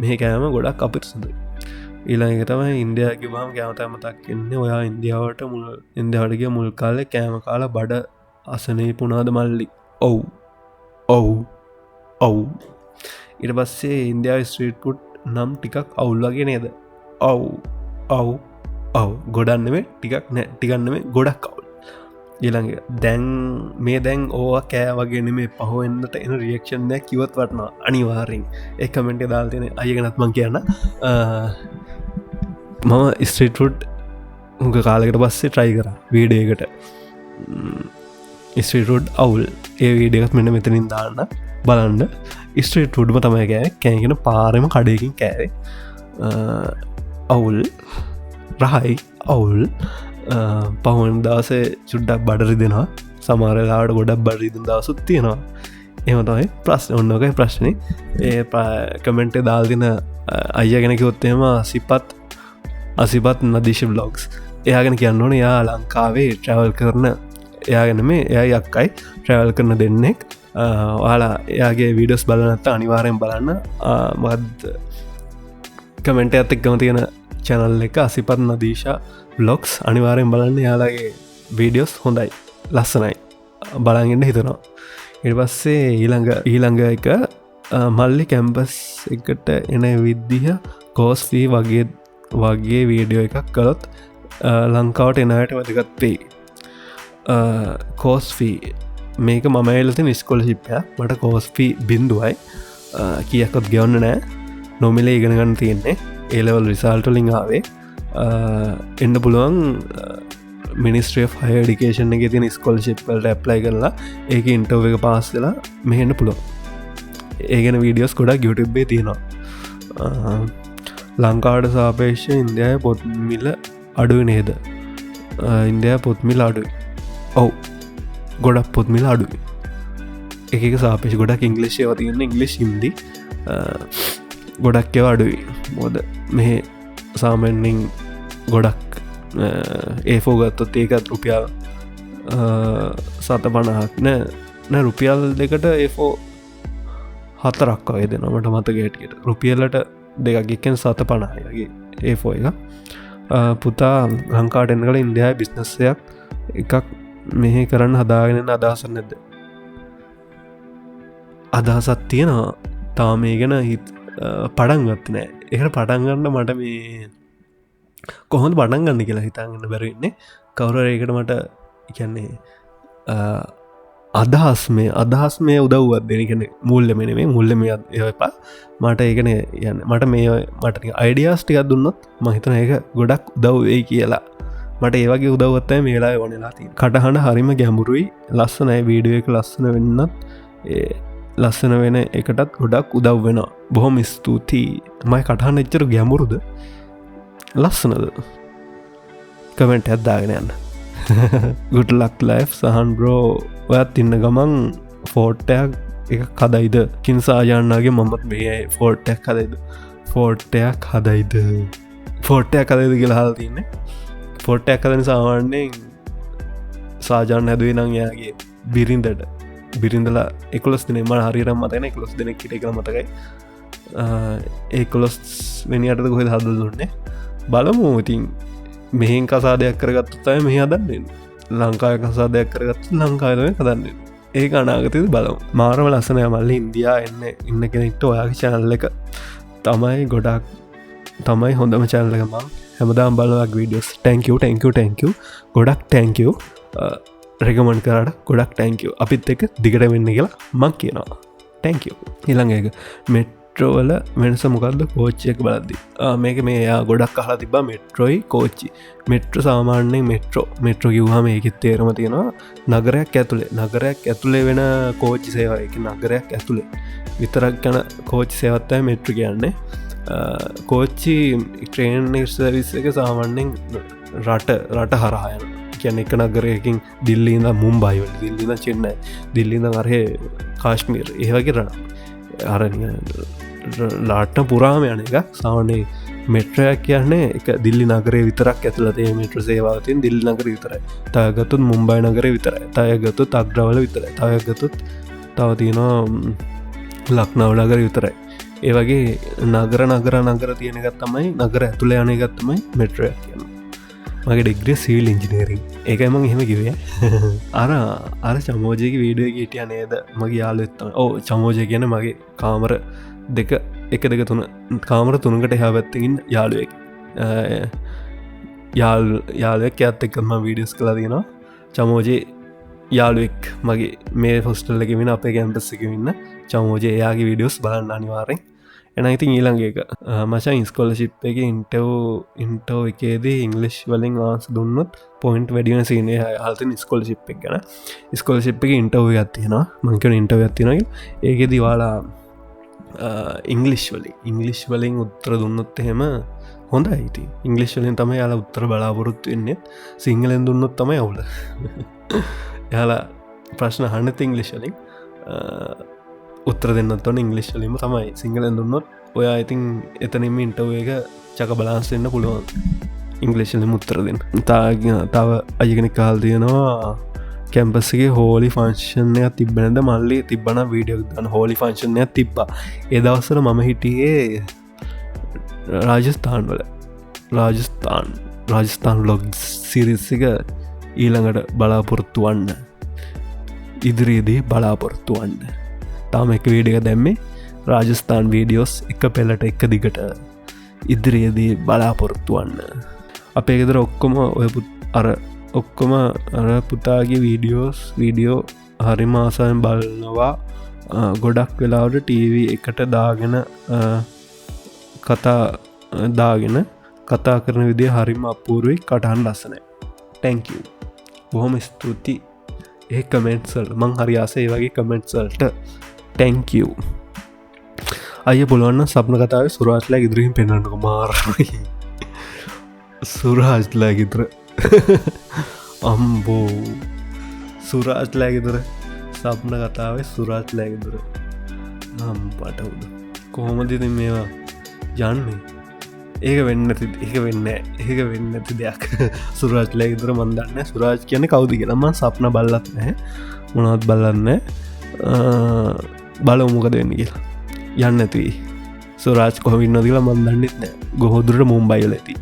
මේ කෑම ගොඩක් අපිරිසුදු ඊළඟ තමයි ඉන්දයාගේ බාම කෑමතෑමතක් එන්නේ ඔයා ඉන්දියාවට මුල් ඉන්දහටගේ මුල් කාලෙ කෑම කාලා බඩ අසනී පුනාද මල්ලි ඔව් ඉට පස්සේ ඉන්දයා ස්ට්‍රීට් පුට් නම් ටිකක් අවුල් වගේ නේද ඔව් ගොඩන්නෙම ටිකක් නෑ ටිකන්නෙම ගොඩක් අවුල් ඊළඟ දැන් මේ දැන් ඕ කෑ වගෙන මේ පහුවෙන්න්නට එන රියක්ෂන්යක් කිවත් වටනවා අනිවාරෙන් එකමෙන්ට දාල් තියෙන අයගෙනත්මං කියන්න මම ස්ට්‍රීට්ෆුඩ් හුක කාලෙකට පස්සේ ට්‍රයි කර වීඩියකට ස්ට්‍රීට්ෆුඩ් අවුල් ඒ වීඩියකත් මෙන්න මෙතනින් දාන්න බලන්න ස්ට්‍රීට්ෆුඩ්ම තමයි කෑ කෑගෙන පාරම කඩයකින් කෑවේ අවුල් රහයි අවුල් පහුවන් දවසේ චුඩ්ඩක් බඩරි දෙෙනවා සමාරලාට ගොඩක් බඩරිදන් දවසුත් තියෙනවා එම තමයි ප්‍රශ්න ඔන්නකයි ප්‍රශ්නය ඒ කමෙන්ට් දාල්තින අය ගෙනකිවොත්තේම අසිපත් නදිශ බ්ලොග්ස් එයාගෙන කියන්න ඕන යා ලංකාවේ ට්‍රවල් කරන එයාගෙන මේ එය යක්කයි ට්‍රවල් කරන දෙන්නෙක් වාලා එයාගේ වීඩස් බලනත්ත අනිවාරයෙන් බලන්න මත් කමෙන්ට ඇත් එක්ගම තියෙන චැනල් එක අසිපත් නදීශා බ්ලොග්ස් අනිවාරයෙන් බලන්න යාලාගේ වීඩියෝස් හොඳයි ලස්සනයි බලගන්න හිතනවා ඉට පස්සේ ඊළඟ එක මල්ලි කැම්පස් එකට එන විද්ධිය කෝස්ෆී වගේ වීඩියෝ එකක් කළොත් ලංකාවට එනයට වැදගත් වේ කෝස්ෆී මේක මම එලති නිස්කොල ශිප්ය මට කෝස්ෆී බින්දුවයි කියකොත් ගෙවන්න නෑ නොමිල ඉගෙනගන්න තියෙන්නේ ඒලවල් රිසාල්ටලින් ආවේ එන්න පුළුවන් මිනිස්ට්‍රිය හය ඩිකේෂන් එක තින ස්කොල් ශිප්වලට ඇප්ලයි කරලා ඒක ඉන්ටෝව එක පාස් වෙලා මෙහෙන්න පුළුවන් ඒගෙන වීඩියෝස් ගොඩක් YouTubeේ තියෙනවා ලංකාවට සාපේක්ෂ ඉන්දයා පොත්මිල අඩුව නේද ඉන්දයා පොත්මිල අඩුයි ඔවු ගොඩක් පොත්මිල අඩුයි එක සාපේෂ ගොඩක් ඉංගලිශ්ය තියන්න ඉංගලිස් හින්දි ගොඩක් එව අඩුයි මොද මෙහ සාමෙන්ෙන් ගොඩක් ඒෆෝගත්තොත් ඒකත් රුපියල් 750ක් නෑ රුපියල් දෙකට ඒෆෝ 4ක් වගේ දෙනමට මත ගේටකට රුපියල්ලට දෙකක්ගෙන් 750ගේ ඒෆෝ එක පුතා ලංකාටෙන් කළ ඉන්දයා බිස්නස්සයක් එකක් මෙහෙ කරන්න හදාගෙන අදහස නැද්ද අදහසත් තියෙනවා තා මේ ගැන හිත් පඩන්ගත් නෑ එකට පටන්ගන්න මට මේ කොහොඳ පටන් ගන්න කියලා හිතාගන්න බැරවෙන්නේ කවුරරයකට මට කියන්නේ අදහස් මේ උදව්වත් දෙනකන මුල්ල මෙන මේ මුල්ල මේ එපා මට ඒකන යන්න මට මේ මට අයිඩියස් ටිකක් දුන්නොත් මහිතන ඒක ගොඩක් උදව්වේ කියලා මට ඒවගේ උදවත්තයි මේලා වනලා ති කටහන හරිම ගැඹුරුයි ලස්සනයි වීඩියෝ එක ලස්සන වෙන්නත් ලස්සන වෙන එකටත් ගොඩක් උදව් වෙන බොහොම ස්තුතියි මයි කටහන්න එච්චර ගැඹුරුද ලස්සනද කමෙන්ට් ඇත්දාගෙන යන්න ගුට ලක් ලයි් සහන් බ්‍රෝ ඔයත් ඉන්න ගමන් ෆෝට්ටයක් එක කදයිද කින් සාජාන්නගේ මමත් මේ ෆෝට්ටක් කදයිද ෆෝට්ටයක් හදයිද ෆෝට්ටයක් හදයිද කියලා හල් තියන්නේ ෆෝට්ටයක් හදන සාමාන්‍යයෙන් සාජාන හැදුවේ නං යාගේ බිරින්දට බිරිඳලා 11 දිනේ මම හරියටම මතක නැහැ 11 දිනක් හිටිය කියලා මතකයි ඒ 11 වෙනියටද කොහෙද හදලා දුන්නේ බලමු ඉතින් මෙහෙන් කසාදයක් කරගත්තොත් තමයි මෙහි හදන්නේ ලංකාවේ කසාදයක් කරගත්තොත් ලංකාවේ තමයි හදන්නේ ඒක අනාගතයේදී බලමු මාරම ලස්සනයි මල්ලි ඉන්දියා ඉන්න කෙනෙක්ට ඔයාගේ channel එක තමයි ගොඩක් තමයි හොඳම channel එක මම හැමදාම බලනවා වීඩියෝස් thank you ගොඩක් thank you රෙකමන්ඩ් කරාට ගොඩක් thank you අපිත් එක්ක දිගට වෙන්න කියලා මං කියනවා thank you ඊළඟ එක මෙට්‍රෝ වල වෙනස මොකද්ද කෝච්චි එක බලද්දි මේක මේ යා ගොඩක් අහලා තිබ්බා මෙට්‍රෝයි කෝච්චි මෙට්‍රෝ සාමාන්‍යයෙන් මෙට්‍රෝ කිව්වම ඒකෙත් තේරුම තියෙනවා නගරයක් ඇතුලේ වෙන කෝච්චි සේවාව ඒක නගරයක් ඇතුලේ විතරක් යන කෝච්චි සේවාවක් තමයි මෙට්‍රෝ කියන්නේ කෝච්චි ට්‍රේන් සර්විස් එක සාමාන්‍යයෙන් රට හරහා යන කියන එක නගරයකින් දිල්ලිඳ මුම්බයි වල දිල්ලිඳ චෙන්නයි දිල්ලිඳ අරහේ කාශ්මීර් ඒ වගේ රට ලාට පුරාම යන එක සාමාන්‍යයෙන් මෙට්‍රෝයක් කියන්නේ එක දිල්ලි නගරේ විතරක් ඇතුළත ඒ මෙට්‍රෝ සේවාව තියෙන දිල්ලි නගරේ විතරයි. තව ගත්තොත් මුම්බයි නගරේ විතරයි. තව ගත්තොත් අග්‍රවල විතරයි. තව ගත්තොත් තව තියෙනවා ලක්නෝ නගරේ විතරයි. ඒ වගේ නගර තියෙන එකක් තමයි නගර ඇතුළේ යන එකක් තමයි මෙට්‍රෝ එක කියන්නේ. මගේ ඩිග්‍රිය සිවිල් ඉංජිනේරින් ඒකයි මං එහෙම කිව්වේ අර චමෝජයගේ වීඩියෝ එක හිටියා නේද මගේ යාළුවෙක් තමයි ඔව් චමෝජය කියන්නේ මගේ කාමර දෙක තුන කාමර තුනකට එහා පැත්තකින් යාළුවෙක් යාළුවෙක් එයාත් එක්ක මම වීඩියෝස් කරලා තියෙනවා චමෝජේ යාළුවෙක් මගේ මේ හොස්ටල් එකේ ඉන්න අපේ කැම්පස් එකේ ඉන්න චමෝජේ එයාගේ වීඩියෝස් බලන්න අනිවාර්යෙන් එන ඉතින් ඊළඟ එක මචං ස්කෝලර්ෂිප් එකේ ඉන්ටර්ව් එකේදී ඉංග්‍රීසි වලින් ආන්සර් දුන්නොත් පොයින්ට් වැඩි වෙන සීන් එක අහලා ස්කෝලර්ෂිප් එක ගැන ස්කෝලර්ෂිප් එකේ ඉන්ටර්ව් එකක් තියෙනවා මම කියන ඉන්ටර්ව් එකක් තියෙනවා ඒකේදී ඔයාලා ඉංග්‍රීසි වලින් උත්තර දුන්නොත් එහෙම හොඳයි ඉතින් ඉංග්‍රීසි වලින් තමයි යාලා උත්තර බලාපොරොත්තු වෙන්නේ සිංහලෙන් දුන්නොත් තමයි අවුල යාලා ප්‍රශ්න අහන්නත් ඉංග්‍රීසි වලින් උත්තර දෙන්නත් ඕන ඉංග්‍රීසි වලින්ම තමයි සිංහලෙන් දුන්නොත් ඔයා ඉතින් එතනින්ම ඉන්ටර්ව් එක චක බලාන්ස් වෙන්න පුළුවන් ඉංග්‍රීසි වලින් උත්තර දෙන්න. තව අය කෙනෙක් අහලා තියෙනවා කැම්පස් එකේ හෝලි ෆන්ක්ෂන් එකක් තිබ්බ නැද්ද මල්ලි තිබ්බනම් වීඩියෝ එකක් දාන්න හෝලි ෆන්ක්ෂන් එකක් තිබ්බා. ඒ දවස්වල මම හිටියේ රාජස්ථාන් vlog series එක ඊළඟට බලාපොරොත්තු වන්න ඉදිරියේදී බලාපොරොත්තු වන්න තාම එක වීඩියෝ එක දැම්මේ රාජස්ථාන් වීඩියෝස් එක පෙළට එක දිගට ඉදිරියේදී බලාපොරොත්තු වන්න අපේ ගෙදර ඔක්කොම අර පුතාගේ වීඩියෝ හරිම ආසාවෙන් බලනවා ගොඩක් වෙලාවට ටීවී එකට දාගෙන කතා කරන විදිහ හරිම අපූර්වයි කටහඬ ලස්සනයි thank you බොහොම ස්තුතියි ඒ කමෙන්ට්ස් වලට මං හරි ආසයි වගේ කමෙන්ට්ස් වලට thank you අයිය පුළුවන් නම් සබ්න කතාවේ සුරාජ්ලා ඉදිරියෙන් පෙන්වන්නකෝ මාරයි සුරාජ්ලා ඉදිර අම්බෝ සුරාජ්ලා ඉදිර සබ්න කතාවේ සුරාජ්ලා ඉදිර නම් පටවුද කොහොමද ඉතින් මේවා යන්නේ ඒක වෙන්න ඇති දෙයක් සුරාජ්ලා ඉදිර මන් දන්නේ සුරාජ් කියන්නේ කවුද කියලා මම සප්න බලලත් නැහැ මොනවත් බලන්නේ බලමු මොකද වෙන්නේ කියලා යන්න ඇති සුරාජ් කොහොම ඉන්නවද කියලා මම දන්නේ නැහැ ගොහොදුරට මුම්බයි වල ඇති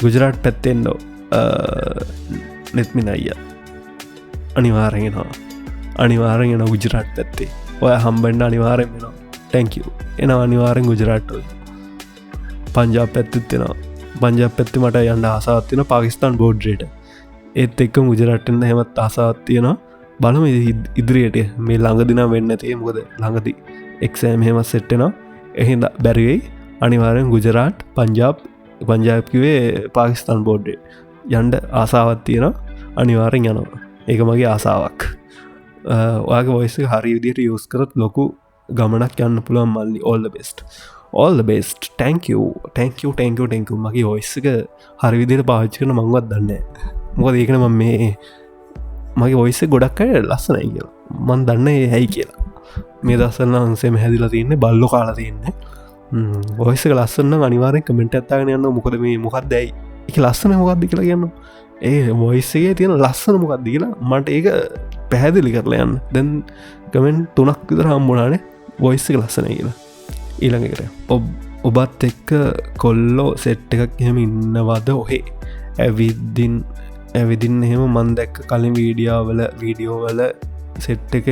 ගුජරාට් පැත්තේ ඉන්නව නෙත්මින අයියා අනිවාර්යෙන් එනවා ගුජරාට් පැත්තේ ඔයා හම්බෙන්න අනිවාර්යෙන් එනවා thank you එනවා අනිවාර්යෙන් ගුජරාට් වල පංජාබ් පැත්තෙත් එනවා පංජාබ් පැත්තේ මට යන්න ආසාවක් තියෙනවා පාකිස්තාන් බෝඩරේට ඒත් එක්කම ගුජරාට් එන්න හැමත් ආසාවක් තියෙනවා බලමු ඉදිරියට මේ ළඟදී නම් වෙන්නේ නැතේ මොකද ළඟදී එක්සෑම් එහෙම සෙට් වෙනවා එහෙනම් බැරි වෙයි අනිවාර්යෙන් ගුජරාට් පංජාබ් කිව්වේ පාකිස්තාන් බෝඩරේ යන්න ආසාවක් තියෙනවා අනිවාර්යෙන් යනවා ඒක මගේ ආසාවක් ඔයාගේ වොයිස් එක හරි විදිහට යූස් කරොත් ලොකු ගමනක් යන්න පුළුවන් මල්ලි all the best thank you මගේ වොයිස් එක හරි විදිහට පාවිච්චි කරන මංවත් දන්නේ නැහැ මොකද ඒකනේ මම මේ මගේ වොයිස් එක ගොඩක් අය ලස්සනයි කියලා මම දන්නේ ඇයි කියලා මේ දවස්වල නම් සෙම හැදිලා තින්නේ බල්ලෝ කාලා තින්නේ ඔයසක ලස්සන්න අනිවාරෙන් කමෙන්ට ඇත්තාගෙන යන්න මොකද මේ මොකක්දැයි එක ලස්සන මොකක්ද කියලා කියන්න ඒ මොයිස්සගේ තියෙන ලස්සන මොකක්ද කියලා මට ඒක පැහැදිලි කරලා යන්න දැන් කමෙන්් 3ක් විතර හම්බුණානේ වොයිස්සක ලස්සන කියලා ඊළඟකට ඔබත් එක්ක කොල්ලෝ සෙට් එකක් එහෙම ඉන්නවද ඔහේ ඇවිදින්න එහෙම මන් දැක්ක කලින් වීඩියෝවල සෙට් එක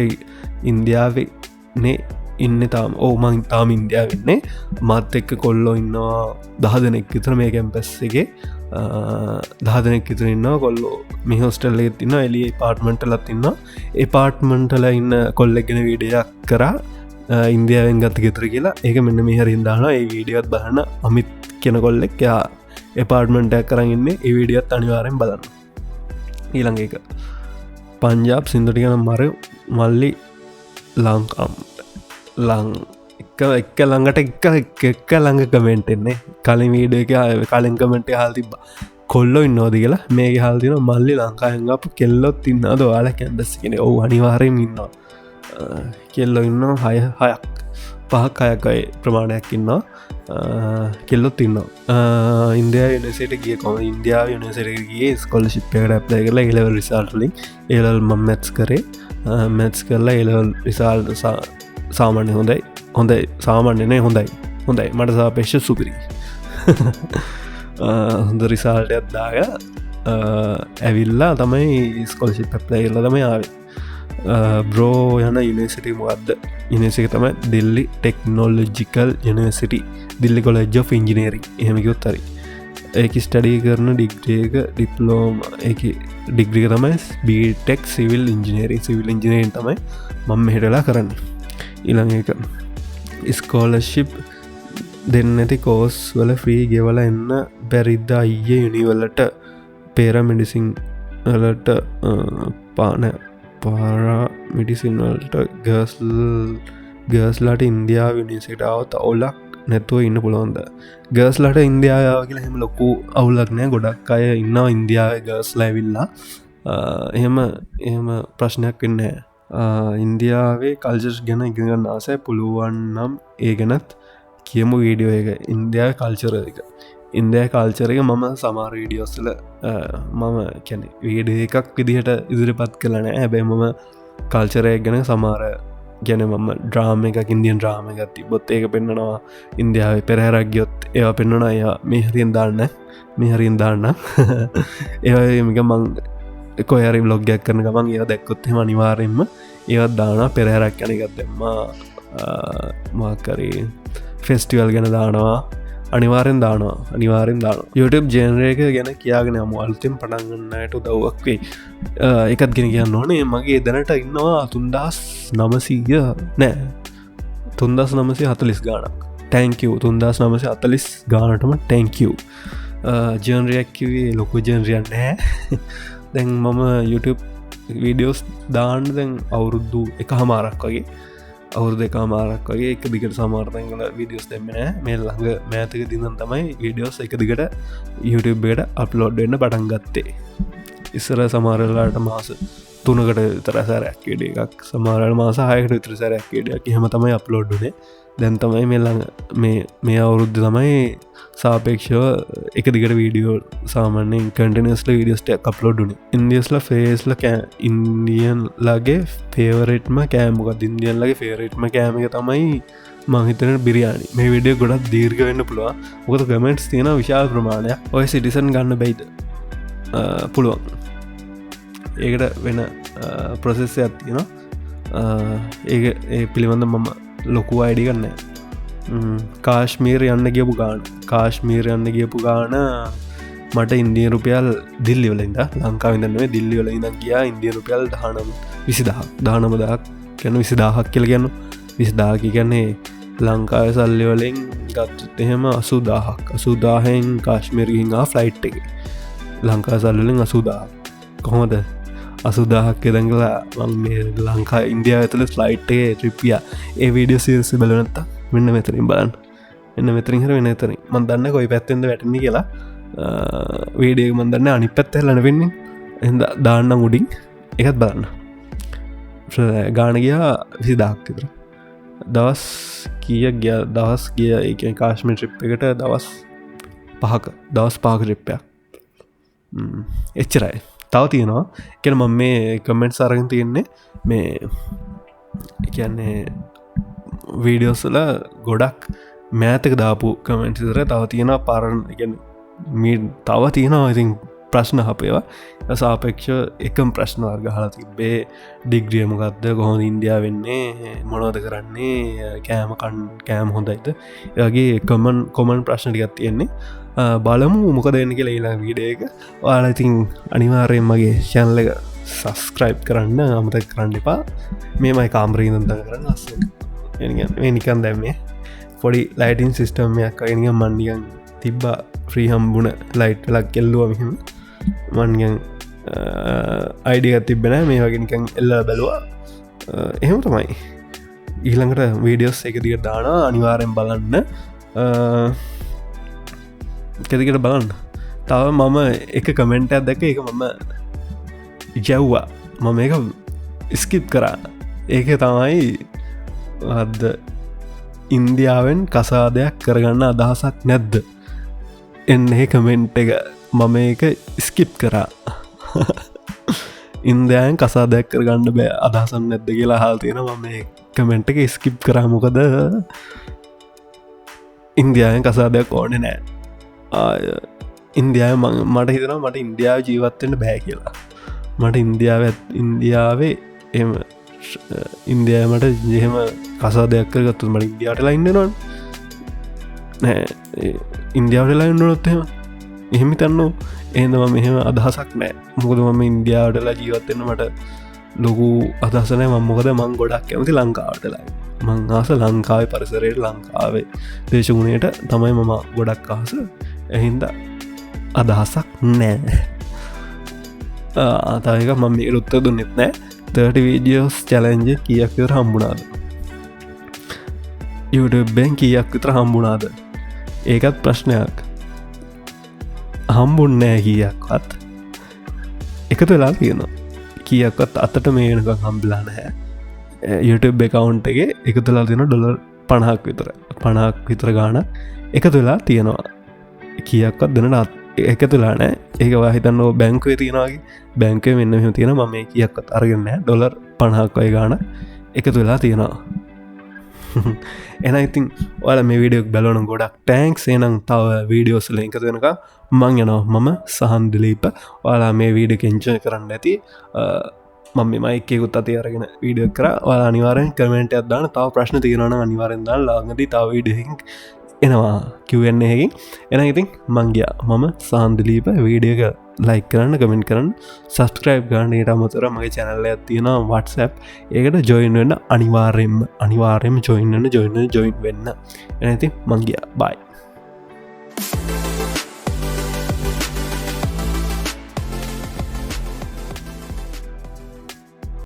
ඉන්දියාවේ නේ ඉන්න තාම මං තාම ඉන්දියා වෙන්නේ මත් එක්ක කොල්ලෝ ඉන්නවා 10 දෙනෙක් විතර මේ කැම්පස් එකේ 10 දෙනෙක් විතර ඉන්නවා කොල්ලෝ මේ හොස්ටල් එකේ ඉන්නවා එළියේ අපාර්ට්මන්ට් එකලත් ඉන්නවා ඒ අපාර්ට්මන්ට් වල ඉන්න කොල්ලෙක් ගැන වීඩියෝයක් කරා ඉන්දියාවෙන් ගත්ත ගෙදර කියලා ඒක මෙන්න මෙහෙරින් දානවා ඒ වීඩියෝත් බලන්න අමිත් කියන කොල්ලෙක් එයා අපාර්ට්මන්ට් එකක් කරන් ඉන්නේ ඒ වීඩියෝත් අනිවාර්යෙන් බලන්න ඊළඟ එක පංජාබ් සින්දුට කියන මල්ලි ලංකාම් එක ළඟට එක ළඟ කමෙන්ට් එන්නේ කලින් වීඩියෝ එක කලින් කමෙන්ට් හල් තිබ්බ කොල්ලෝ ඉන්නෝද කියලා මේක හල් තින මල්ලි ලංකාවෙන් අප කෙල්ලොත් ඉන්නද ඔයාලා කැම්පස් එකේ ඔව් අනිවාර්යෙන් ඉන්නවා කෙල්ලෝ ඉන්නවා 6ක් 5ක් 6ක් ප්‍රමාණයක් ඉන්නවා කෙල්ලොත් ඉන්නවා ඉන්දියාව යුනිවර්සිටි ගිය කොම ඉන්දියාව යුනිවර්සිටි ගියේ ස්කෝලර්ෂිප් එකට ඇප්ලයි කරලා A level result වලින් A level මම මැත්ස් කරේ මැත්ස් කරලා A level result සාමාන්‍ය හොඳයි සාමාන්‍යනේ හොඳයි මට සාපේක්ෂ සුපිරි හොඳ රිසාල්ට අත්දාග ඇවිල්ලා තමයි ස්කොලර්ෂිප් ඇප්ලයි කරලා තමයි ආවේ බ්‍රෝ යන යුනිවර්සිටි මොකක්ද යුනිවර්සිටි එක තමයි Delhi technological university Delhi college of engineering එහෙම කිව්වොත් හරි ඒක ස්ටඩි කරන ඩිග්‍රී එක ඩිප්ලෝමා ඒක ඩිග්‍රී එක තමයි BTech සිවිල් ඉන්ජිනියරින් තමයි මම මෙහෙටලා කරන්නේ ඊළඟ එක ස්කෝලර්ෂිප් දෙන්න ඇති කෝස් වල ෆ්‍රී ගෙවල එන්න බැරිද්ද අයිය යුනිවලට පේරමිඩිසින් වලට පාරමිඩිසින්වලට ගර්ස්ලාට ඉන්දියාව යුනිසිටාවත් අවුලක් නැතුව ඉන්න පුළුවන්ද ගර්ස්ලට ඉන්දියාව කියලා හෙම ලොකු අවුලක් නෑ ගොඩක් අය ඉන්නවා ඉන්දියාව ගර්ස් ලැවිල්ලා එහෙම ප්‍රශ්නයක් වෙන්නේ ඉන්දියාවේ කල්ජස් ගැන ඉගෙනගන්න ආසයි පුළුවන් නම් ඒ ගැනත් කියමු වීඩියෝ එක ඉන්දියාව කල්චර එක ඉන්දයා කල්චර එක මම සමාර වීඩියෝස්සල මම කැන වීඩිය එකක් විදිහට ඉදිරිපත් කළන හැබැයි මම කල්චරය ගැන සමාර ගැන මම ඩ්‍රාම එකක් ඉන්දියන් ඩ්‍රාම ගත්ති බොත් ඒක පෙන්න්නනවා ඉන්දියාව පෙරහැරක් ගියොත් ඒවා පෙන්න්නන අය මෙහරියෙන් දාන්න ඒමික මං කොයරි බ්ලොග්ගයක් කරන ගමන් ඒ දැක්කොත්හෙම අනිවාරෙන්ම ඒවත් දාන පෙරහැරක් යනගත්තෙම මාකරේ ෆෙස්ටිවල් ගැන දානවා අනිවාරෙන් දානවා YouTube ජනරේක ගැන කියාගෙන අම අලුතෙන් පටන්ගන්නට දව්වක් වේ එකත් ගෙන කියන්න ඕනේ මගේ දැනට ඉන්නවා 3900 නෑ 3940 ගානක් ටැංකව 3940 ගානටම ටැංකව ජනරයක් කිවේ ලොකු ජනරයන් නෑ දැන් මම YouTube වීඩියෝස් දාන්න දැන් අවුරුද්දු එක හමාරක් වගේ අවුරුදු එක මාරක් වගේ එක දිගට සමාර්තංගල වීඩියෝස් දෙමනෑ මේ ළඟ මෑතක දිනන් තමයි වීඩියෝස් එක දිගට YouTubeට අප්ලෝඩ් වෙන්න පටන් ගත්තේ ඉස්සර සමාරලාට මාස 3කට විතර සැරයක් වීඩ එකක් සමාරල් මාස 6කට විතර සැරයක් වීඩියක් එහෙම තමයි අප්ලෝඩ්නේ දැන් තමයි මේ ළඟ මේ අවුරුද්ධ තමයි සාපේක්ෂව එක දිගට වීඩියෝ සාමාන්‍යෙන් කටිනස්ල වීඩියස්ට අප්ලෝඩ්න ඉන්දියස්ල ෆේස්ල ඉන්දියන් ලගේ ෆේවරෙට්ම කෑමොකත් ඉන්දියන්ලගේ ෆේවරෙට්ම කෑමක තමයි මහිතන බිරියානි මේ විඩිය ගොඩක් දීර්ග වෙන්න පුළුවන් මොකද කමෙන්ට්ස් තියෙන විශාල ප්‍රමාණයක් ඔය සිටිසන් ගන්න බයිද පුළුවන් ඒකට වෙන ප්‍රොසෙස්ස ඇත්තියෙනවා ඒ පිළිබඳ මම ලොකු අයිඩි ගන්න කාශ්මීර යන්න ගියපු ගාන මට ඉන්දිය රුපියල් දිල්ලි වලින්ද ලංකා විදන්නේ දිල්ලි වල ඉඳන් ගියා ඉන්දිය රුපියල් 19,000ක් කියන 20000ක් කියලා කියන්න 20000 කියන්නේ ලංකාවේ සල්ලි වලින් ගත්තොත් එහෙම 80000න් කාශ්මීර ගිහින් ෆ්ලයිට් එකේ ලංකාවේ සල්ලි වලින් 80000 කොහොමද 80000ක් ඉඳන්ගලා මම මේ ලංකා ඉන්දියාව ඇතුළේ ෆ්ලයිට් එකේ ට්‍රිප් ගියා ඒ වීඩියෝ සීරීස් එක බලලා නැත්තම් මෙන්න මෙතනින් බලන්න එන්න මෙතරින් හර වෙන එතරින් මන් දන්න කොයි පැත්තෙන්ද වැටන්නේ කියලා වීඩියෝ මන් දන්න අනිත් පැත්ත හැලන වෙන්නේ එහෙනම් දාන්න උඩින් එකත් බලන්න ගාන ගියා 20000ක් විතර දවස් කිය ගිය දවස් ගිය එක කාශ්මී ට්‍රිප් එකට දවස් 5 රිප්පයක් එච්චරයි. තව තියෙනවා කියන මම මේ කමෙන්ට් සරගෙන තියෙන්නේ මේ කියන්නේ වීඩියෝස්ල ගොඩක් මෑතක දාපු කමෙන්ට්තර තව තියෙන පරණ තව තියෙනවා ඉතින් ප්‍රශ්න අපේවා සාපේක්ෂ එකම් ප්‍රශ්න වර්ග හලා තිබේ ඩිග්‍රියමගත්ද කොහොඳ ඉන්දයා වෙන්නේ මොනෝද කරන්නේ කෑම හොඳයිද යගේ කොමන් ප්‍රශ්න ටිකත් තියෙන්නේ බලමු මොක දෙන්න කියලා ඊලා වීඩිය එක වාලා ඉතින් අනිවාර්යෙන් මගේ ශැනල එක සස්ක්‍රයිබ් කරන්න අමතක් කරන්න එපා මේ මයි කාම්රීදන්ත කරන්න ලස්ස නිකන් දැම්මේ පොඩි ලයිටින් සිිස්ටම්මයක් අනික මන්ඩියන් තිබ්බා ්‍රීහම්බුණ ලයිට් ලක් කෙල්ලුව මෙහෙම මන්ගෙන් අයිඩියත් තිබෙන මේ වගෙනකන් එල්ල බැලවා එහෙම තමයි ඊළඟට වීඩියෝස් එක දිග දාන අනිවාරයෙන් බලන්න කෙදකට බලන්න තව මම එක කමෙන්ටයක් දැක එක මම ජැව්වා මම එක ස්කිප් කරා ඒක තමයි අද ඉන්දියාවෙන් කසාදයක් කරගන්න අදහසක් නැද්ද එන්නේ කමෙන්ට් එක මම එක ස්කිප් කරා ඉන්දයන් කසාදයක් කරගන්න බෑ අදහසන් නැද්ද කියලා හල් තියෙන මම කමෙන්ට් එක ස්කිප් කරාමොකද ඉන්දයායෙන් කසාදයක් ඕන නෑ ඉන්දියාව මට හිතන මට ඉන්දියාව ජීවත්වෙන්න බෑ කියලා මට ඉන්දියාවේ එම ඉන්දයාමට ජෙහෙම කසාදයක් කරගත්තු මට ඉන්දියාටලා ඉන්නනවා නෑ ඉන්දියාවටලා ඉන්නනොත්තෙම එහෙමි තන්නෝ එහම මෙහෙම අදහසක් නෑ මොකද මම ඉන්දියාවටලා ජීවත්වෙන්න මට ලොකු අදහසනය මංමොකද මං ගොඩක් ඇමති ලංකාවටලා මං ආස ලංකාවේ පරිසරයට ලංකාවේ දේශගුණයට තමයි මම ගොඩක් ආස එහින්ද අදහසක් නෑ ආතායක මම මේ රුත්ත දුන්නෙත් නෑ 30 වීඩියෝස් චලෙන්ජ කියක් විතර හම්බුණාද YouTubeෙන් කියක් විතර හම්බුණාද ඒකත් ප්‍රශ්නයක් හම්බුන්නෑ කියක්වත් එකතු වෙලා තියෙනවා කියක්වත් අතට මේනක හම්බිලා නැහැ YouTube එකකවුන්් එක එකතුලා තියෙන ඩොලර් 50ක් විතර 50ක් විතර ගාන එකතු වෙලා තියෙනවා කියක්වත් දෙනට එකතුලා නෑ ඒක හිතන්න බැංකුවේ තියෙනවාගේ බැංකව මෙන්න මෙ තියෙන ම මේ කියක්වත් අරගන්න ඩොලර් 50ක්වයි ගාන එකතු වෙලා තියෙනවා එන ඉතින් ඔල මේ විඩියක් බැලවන ගොඩක් ටෑන්ක්ස් එනම් තව වීඩියෝස්ල එකතු වෙනක මං යනවා මම සහන් දිලීප ඔයාලා මේ වීඩිය කෙංචය කරන්න ඇති මම මයිකෙකුත් අති අරගෙන වීඩියක් කර ඔලා අනිවාරෙන් කමෙන්ට අදදාන තව ප්‍රශ්න තියෙනවන අනිවාරෙන්දා ලාගදී තව විඩියකින් එනවා කිව්වෙන්නේකින් එන ඉතින් මංගයා මම සහන්දලීප වීඩියක ලයි කරන්න කමෙන්ට කරන්න සස්ක්‍රයිබ් ගන්නට අමතර මගේ චැනල්ල ඇතියෙන WhatsApp ඒකට ජොයින් වෙන්න අනිවාර්යම ජොයින්න ජොයින් වෙන්න එනති මංගයා බයි